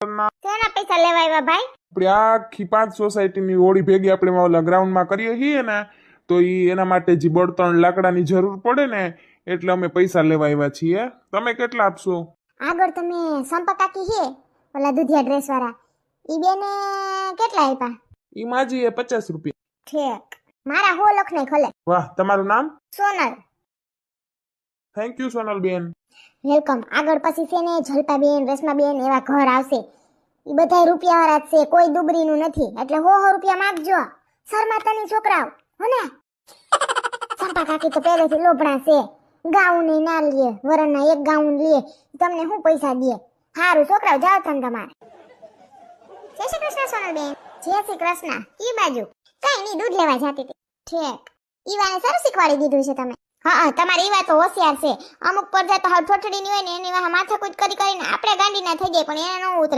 શેના પૈસા લેવા આવ્યા ભાઈ? આપણે આખી 5 સોસાયટીની હોળી ભેગી આપણે ઓલા ગ્રાઉન્ડમાં કરીએ છીએ ને, તો એના માટે જે બળતણ લાકડાની જરૂર પડે ને, એટલે અમે પૈસા લેવા આવ્યા છીએ. તમે કેટલા આપશો? આગળ તમે સંપા કાકી છે ઓલા દુધિયા ડ્રેસ વાળા, ઈ બેને કેટલા આપ્યા? ઈ માજી એ 50 રૂપિયા. ઠીક, મારા 100 લખ ને ખલે. વાહ, તમારું નામ? Sonal. Thank you Sonalben. Welcome. આગળ પછી છે ને જલપાબેન, રેશમાબેન એવા ઘર આવશે. ઈ બધા રૂપિયાવાળા જ છે, કોઈ દુબરીનું નથી. એટલે 100 રૂપિયા માંગજો. શરમાતાની છોકરાઓ હો ને. સંપા કાકી તો પહેલેથી લોભણા છે. ગાઉન ના લે, વરણના એક ગાઉન લે, તમને શું પૈસા દે? હારું છોકરાઓ, જાઓ તમે તમારે. જય શ્રી કૃષ્ણ સોનલબેન. જય શ્રી કૃષ્ણ. ઈ બાજુ કઈ નહીં, દૂધ લેવા જતી હતી. ઠીક. ઈવાને સારું શીખવાડી દીધું છે તમે. હા, તમારી ઈવા તો હોશિયાર છે. અમુક પરજા તો હાવ ઠોઠડીની હોય ને, એની વાહ માથાકૂટ કરીને આપણે ગાંડી ના થઈ જાય, પણ એને ન ઉતરે.